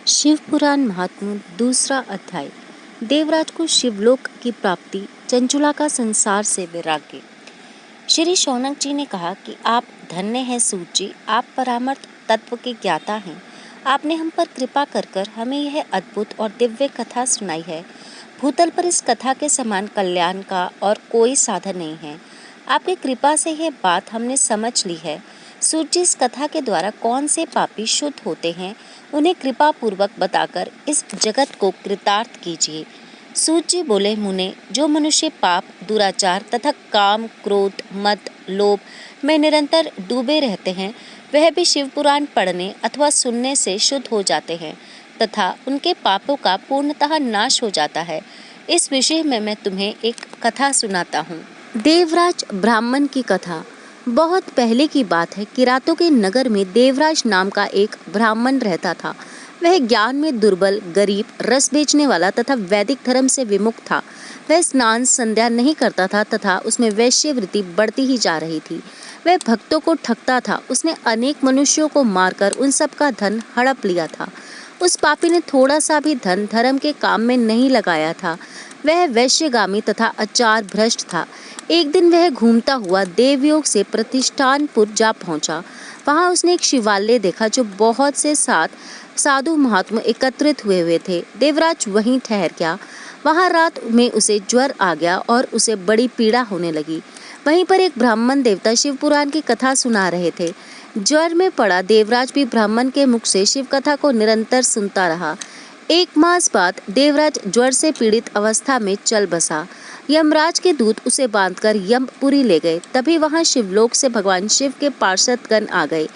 शिव पुराण महात्म्य दूसरा अध्याय। देवराज को शिवलोक की प्राप्ति, चंचुला का संसार से वैराग्य। श्री शौनक जी ने कहा कि आप धन्य हैं सूत जी, आप परामर्थ तत्व के ज्ञाता हैं। आपने हम पर कृपा कर हमें यह अद्भुत और दिव्य कथा सुनाई है। भूतल पर इस कथा के समान कल्याण का और कोई साधन नहीं है। आपकी कृपा से यह बात हमने समझ ली है। सूत जी, इस कथा के द्वारा कौन से पापी शुद्ध होते हैं, उन्हें कृपा पूर्वक बताकर इस जगत को कृतार्थ कीजिए। सूत जी बोले, मुने, जो मनुष्य पाप, दुराचार तथा काम, क्रोध, मद, लोभ में निरंतर डूबे रहते हैं, वह भी शिव पुराण पढ़ने अथवा सुनने से शुद्ध हो जाते हैं तथा उनके पापों का पूर्णतः नाश हो जाता है। इस विषय में मैं तुम्हें एक कथा सुनाता हूँ। देवराज ब्राह्मण की कथा। बहुत पहले की बात है। किरातों के नगर में देवराज नाम का एक ब्राह्मण रहता था। वह ज्ञान में दुर्बल, गरीब, रस बेचने वाला तथा वैदिक धर्म से विमुख था। वह स्नान संध्या नहीं करता था तथा उसमें वैश्यवृत्ति बढ़ती ही जा रही थी। वह भक्तों को ठगता था। उसने अनेक मनुष्यों को मारकर उन सब का धन हड़प लिया था। उस पापी ने थोड़ा सा भी धन धर्म के काम में नहीं लगाया था। वह वैश्यगामी तथा आचार भ्रष्ट था। एक दिन वह घूमता हुआ देवयोग से प्रतिष्ठानपुर जा पहुंचा। वहां उसने एक शिवालय देखा जो बहुत से साधु महात्मा एकत्रित हुए थे। देवराज वहीं ठहर गया। वहां रात में उसे ज्वर आ गया और उसे बड़ी पीड़ा होने लगी। वहीं पर एक ब्राह्मण देवता शिव पुराण की कथा सुना रहे थे। ज्वर में पड़ा देवराज भी ब्राह्मण के मुख से शिव कथा को निरंतर सुनता रहा। एक मास बाद देवराज ज्वर से पीड़ित अवस्था में चल बसा। यमराज के दूत उसे बांधकर यमपुरी ले गए। तभी वहां शिवलोक से भगवान शिव के पार्षदगण आ गए।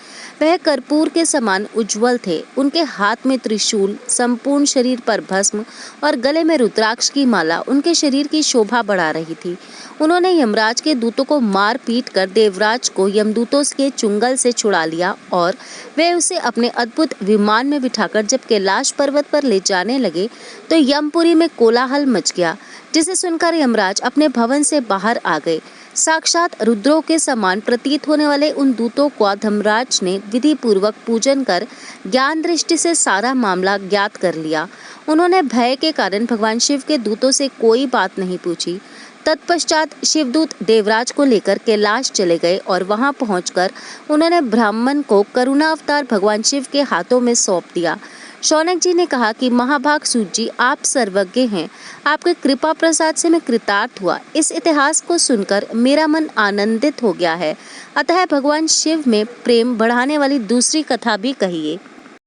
वह कर्पूर के समान उज्जवल थे। उनके हाथ में त्रिशूल, संपूर्ण शरीर पर भस्म और गले में रुद्राक्ष की माला उनके शरीर की शोभा बढ़ा रही थी। उन्होंने यमराज के दूतों को मार पीट कर देवराज को यमदूतों के चुंगल से छुड़ा लिया और वे उसे अपने अद्भुत विमान में बिठाकर जब कैलाश पर्वत पर ले जाने लगे तो यमपुरी में कोलाहल मच गया, जिसे सुनकर यमराज अपने भवन से बाहर आ गए। साक्षात रुद्रों के समान प्रतीत होने वाले उन दूतों को धर्मराज ने विधि पूर्वक पूजन कर ज्ञान दृष्टि से सारा मामला ज्ञात कर लिया। उन्होंने भय के कारण भगवान शिव के दूतों से कोई बात नहीं पूछी। तत्पश्चात शिवदूत देवराज को लेकर कैलाश चले गए और वहां पहुंचकर उन्होंने ब्राह्मण को करुणा अवतार भगवान शिव के हाथों में सौंप दिया। शौनक जी ने कहा कि महाभाग सूत जी, आप सर्वज्ञ हैं। आपके कृपा प्रसाद से मैं कृतार्थ हुआ। इस इतिहास को सुनकर मेरा मन आनंदित हो गया है। अतः भगवान शिव में प्रेम बढ़ाने वाली दूसरी कथा भी कहिए।